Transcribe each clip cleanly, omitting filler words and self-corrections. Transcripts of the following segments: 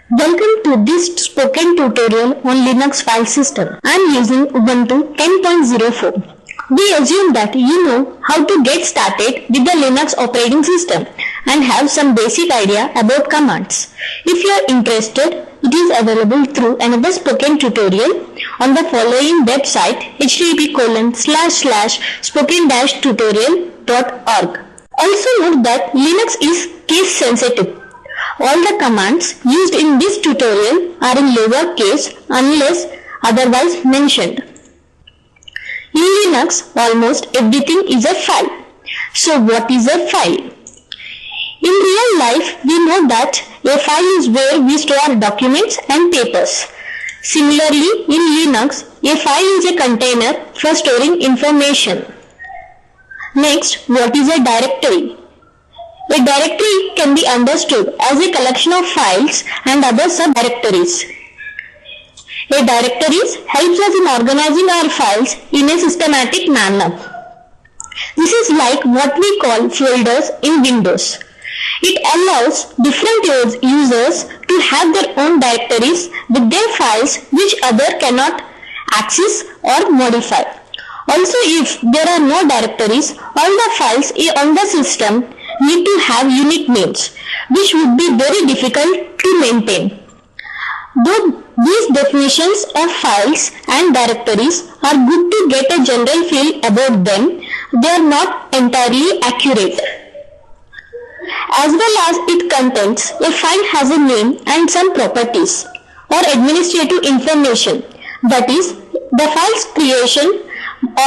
Welcome to this spoken tutorial on Linux file system. I am using Ubuntu 10.04. We assume that you know how to get started with the Linux operating system and have some basic idea about commands. If you are interested, it is available through another spoken tutorial on the following website http://spoken-tutorial.org. Also note that Linux is case sensitive. All the commands used in this tutorial are in lowercase unless otherwise mentioned. In Linux, almost everything is a file. So what is a file? In real life, we know that a file is where we store documents and papers. Similarly, in Linux, a file is a container for storing information. Next, what is a directory? A directory can be understood as a collection of files and other subdirectories. A directory helps us in organizing our files in a systematic manner. This is like what we call folders in Windows. It allows different users to have their own directories with their files which others cannot access or modify. Also, if there are no directories, all the files on the system need to have unique names, which would be very difficult to maintain. Though these definitions of files and directories are good to get a general feel about them, they are not entirely accurate. As well as its contents, a file has a name and some properties or administrative information, that is, the file's creation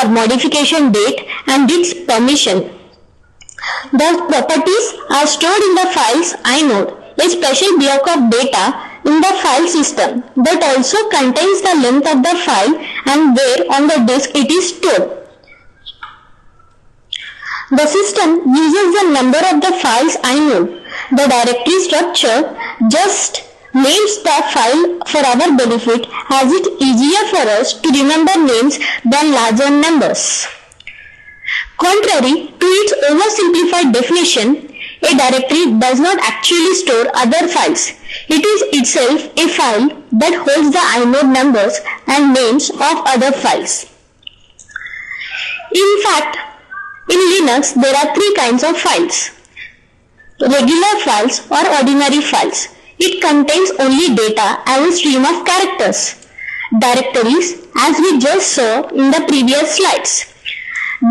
or modification date and its permission. The properties are stored in the file's inode, a special block of data in the file system that also contains the length of the file and where on the disk it is stored. The system uses the number of the file's inode. The directory structure just names the file for our benefit as it is easier for us to remember names than larger numbers. Contrary to its oversimplified definition, a directory does not actually store other files. It is itself a file that holds the inode numbers and names of other files. In fact, in Linux there are three kinds of files: regular files or ordinary files. It contains only data as a stream of characters. Directories, as we just saw in the previous slides.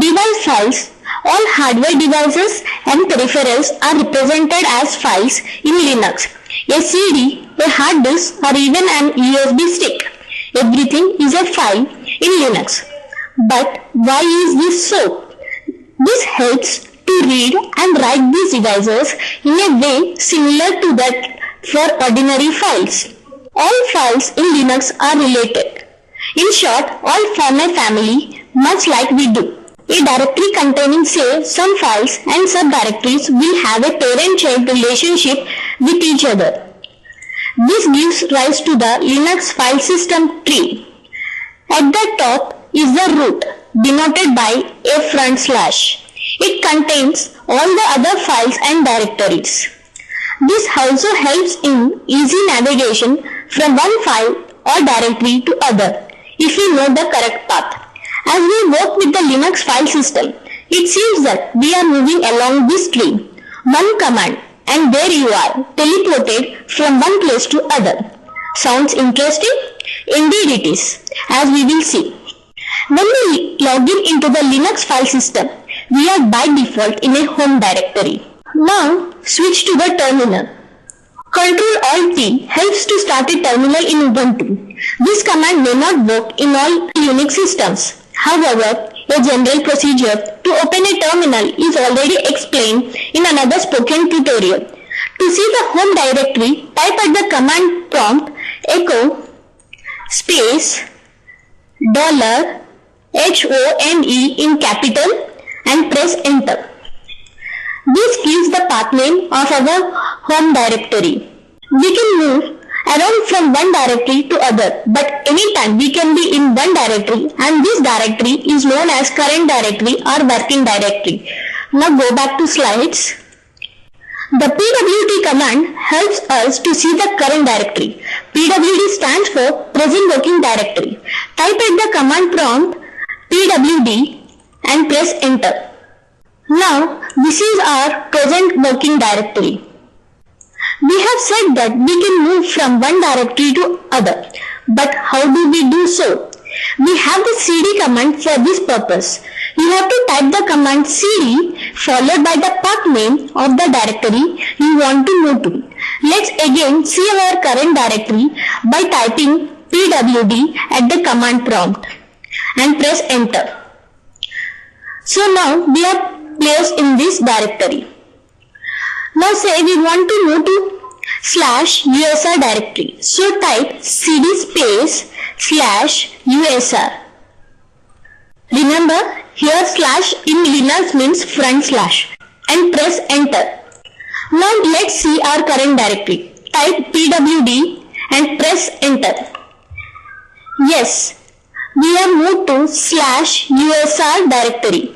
Device files. All hardware devices and peripherals are represented as files in Linux. A CD, a hard disk, or even an USB stick. Everything is a file in Linux. But why is this so? This helps to read and write these devices in a way similar to that for ordinary files. All files in Linux are related. In short, all form a family, much like we do. A directory containing, say, some files and subdirectories will have a parent-child relationship with each other. This gives rise to the Linux file system tree. At the top is the root, denoted by a front slash. It contains all the other files and directories. This also helps in easy navigation from one file or directory to other, if we know the correct path. As we work with the Linux file system, it seems that we are moving along this tree. One command and there you are, teleported from one place to other. Sounds interesting? Indeed it is, as we will see. When we log in into the Linux file system, we are by default in a home directory. Now switch to the terminal. Ctrl-Alt-T helps to start a terminal in Ubuntu. This command may not work in all Unix systems. However, a general procedure to open a terminal is already explained in another spoken tutorial. To see the home directory, type at the command prompt echo space $HOME in capital and press enter. This gives the path name of our home directory. We can move around from one directory to other, but anytime we can be in one directory, and this directory is known as current directory or working directory. Now go back to slides. The pwd command helps us to see the current directory. Pwd stands for present working directory. Type at the command prompt pwd and press enter. Now this is our present working directory. We have said that we can move from one directory to other. But how do we do so? We have the cd command for this purpose. You have to type the command cd followed by the path name of the directory you want to move to. Let's again see our current directory by typing pwd at the command prompt and press enter. So now we are placed in this directory. Now say we want to move to /usr directory. So type cd space /usr. Remember, here slash in Linux means front slash and press enter. Now let's see our current directory. Type pwd and press enter. Yes, we have moved to /usr directory.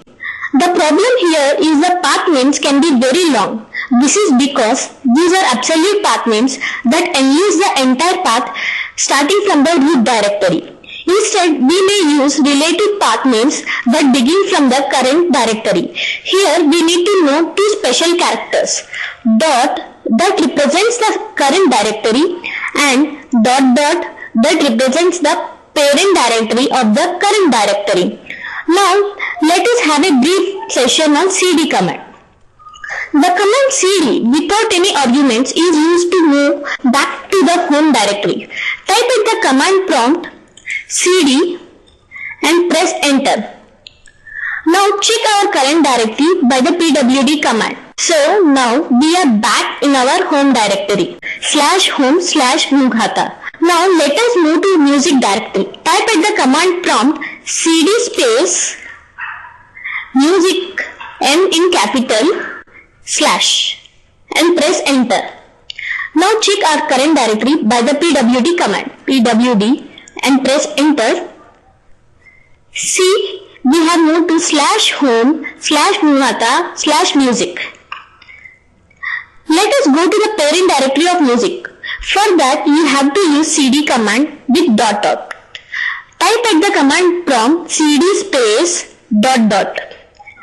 The problem here is the path names can be very long. This is because these are absolute path names that enlist the entire path starting from the root directory. Instead, we may use related path names that begin from the current directory. Here, we need to know two special characters. Dot that represents the current directory and dot that represents the parent directory of the current directory. Now, let us have a brief session on cd command. The command cd without any arguments is used to move back to the home directory. Type at the command prompt cd and press enter. Now check our current directory by the pwd command. So now we are back in our home directory /home/gnukhata. Now let us move to music directory. Type at the command prompt cd space music m in capital / and press enter. Now check our current directory by the pwd command pwd and press enter. See, we have moved to /home/gnukhata/music. Let us go to the parent directory of music. For that, you have to use cd command with dot. Type at the command prompt cd space ...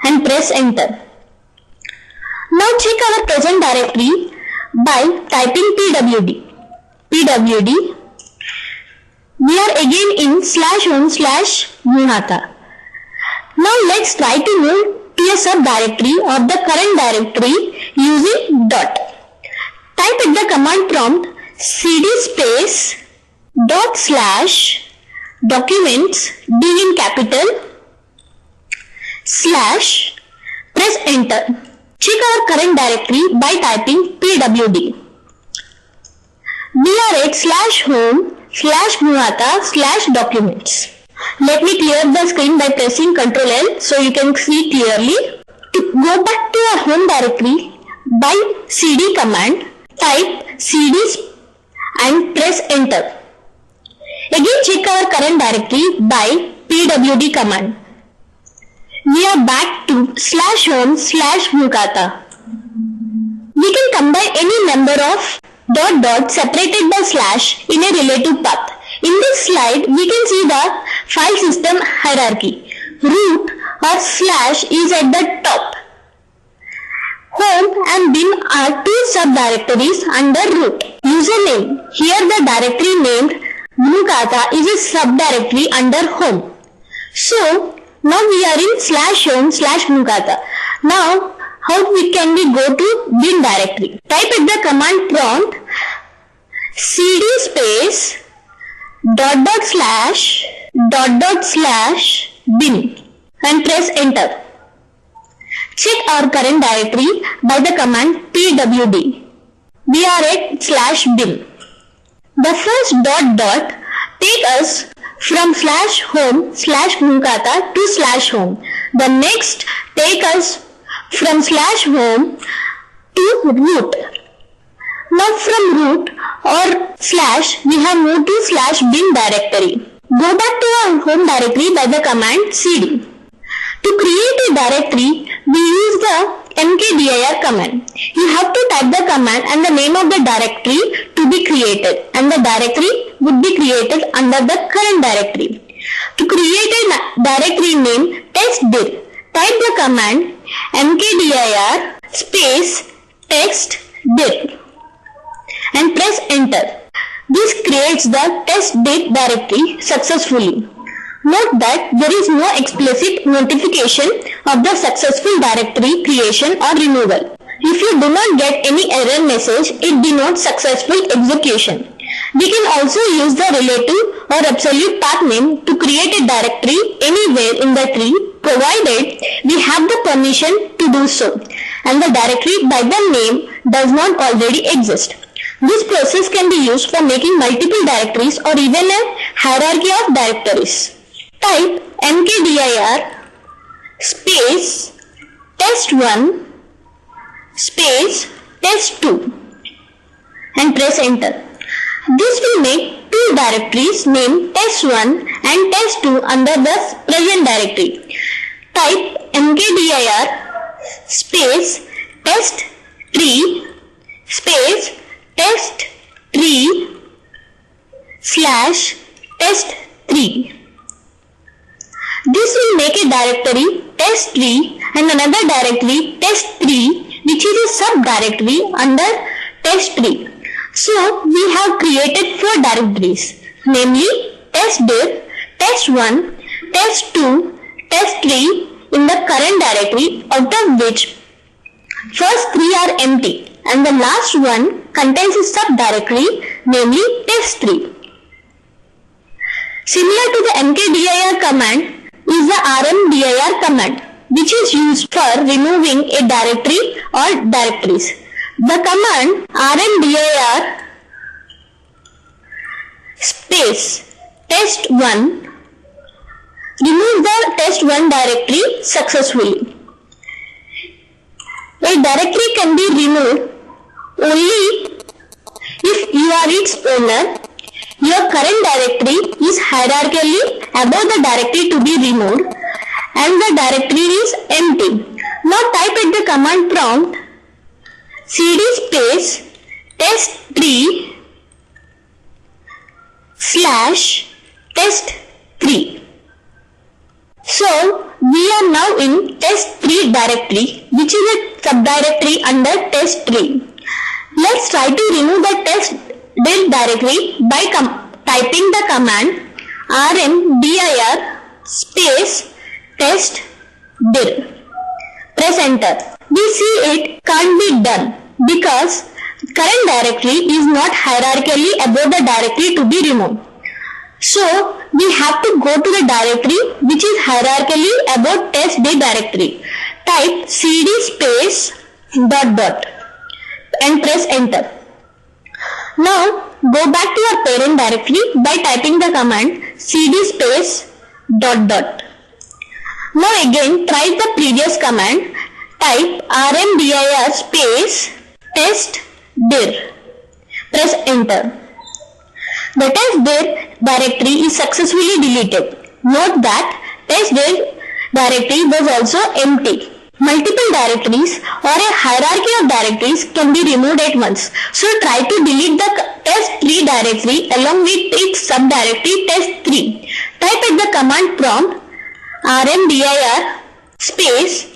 and press enter. Now check our present directory by typing pwd. We are again in /home/gnukhata. Now let's try to move to a subdirectory of the current directory using dot. Type at the command prompt cd space /documents d in capital / press enter. Check our current directory by typing pwd. We are at /home/gnukhata/documents. Let me clear the screen by pressing Ctrl L so you can see clearly. To go back to our home directory by cd command, type cd and press enter. Again check our current directory by pwd command. We are back to /home/gnukhata. We can combine any number of ... separated by slash in a relative path. In this slide, we can see the file system hierarchy. Root or / is at the top. Home and bin are two subdirectories under root. Username. Here the directory named gnukhata is a subdirectory under home. So, now we are in /home/gnukhata. Now, how can we go to bin directory? Type at the command prompt cd space ... bin and press enter. Check our current directory by the command pwd. We are at /bin. The first ... take us from /home/gnukhata to /home. The next take us from /home to root. Now from root or / we have moved to /bin directory. Go back to our home directory by the command cd. To create a directory, we use the mkdir command. You have to type the command and the name of the directory to be created, and the directory would be created under the current directory. To create a directory name testdir, type the command mkdir space testdir and press enter. This creates the testdir directory successfully. Note that there is no explicit notification of the successful directory creation or removal. If you do not get any error message, it denotes successful execution. We can also use the relative or absolute path name to create a directory anywhere in the tree, provided we have the permission to do so, and the directory by the name does not already exist. This process can be used for making multiple directories or even a hierarchy of directories. Type mkdir space test1 space test2 and press enter. This will make two directories named test1 and test2 under the present directory. Type mkdir space test3 space test3 slash test3. This will make a directory test3 and another directory test3, which is a subdirectory under test3. So we have created four directories, namely testdir, test1, test2, test3 in the current directory, out of which first three are empty and the last one contains a subdirectory, namely test3. Similar to the mkdir command is the rmdir command, which is used for removing a directory or directories. The command rmdir space test1 removes the test1 directory successfully. A directory can be removed only if you are its owner, your current directory is hierarchically above the directory to be removed, and the directory is empty. Now type at the command prompt cd space test3 slash test3. So we are now in test3 directory, which is a subdirectory under test3. Let's try to remove the testdir directory by typing the command rmdir space testdir. Press enter. We see it can't be done because current directory is not hierarchically above the directory to be removed. So we have to go to the directory which is hierarchically above testdir directory. Type cd space ... and press enter. Now go back to your parent directory by typing the command cd space ... Now again try the previous command. Type rmdir space testdir. Press enter. The testdir directory is successfully deleted. Note that testdir directory was also empty. Multiple directories or a hierarchy of directories can be removed at once. So try to delete the test3 directory along with its subdirectory test3. Type at the command prompt rmdir space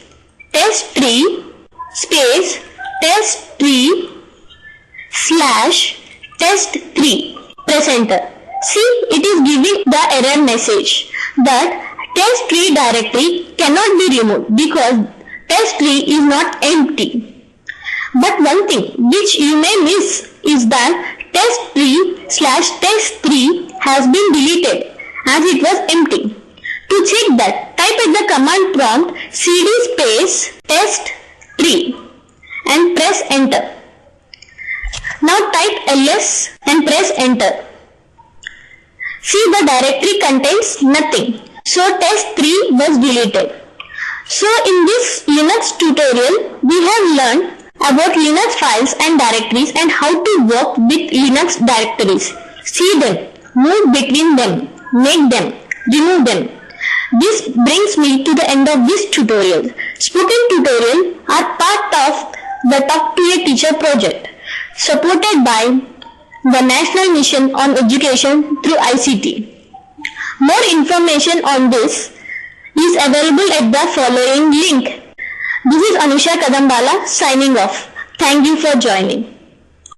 test3 space test3 slash test3. Press enter. See, it is giving the error message that test3 directory cannot be removed because test3 is not empty. But one thing which you may miss is that test3 slash test3 has been deleted as it was empty. To check that, type at the command prompt cd space test3 and press enter. Now type ls and press enter. See, the directory contains nothing. So test3 was deleted. So in this Linux tutorial, we have learned about Linux files and directories and how to work with Linux directories. See them, move between them, make them, remove them. This brings me to the end of this tutorial. Spoken tutorials are part of the Talk to a Teacher project, supported by the National Mission on Education through ICT. More information on this is available at the following link. This is Anusha Kadambala signing off. Thank you for joining.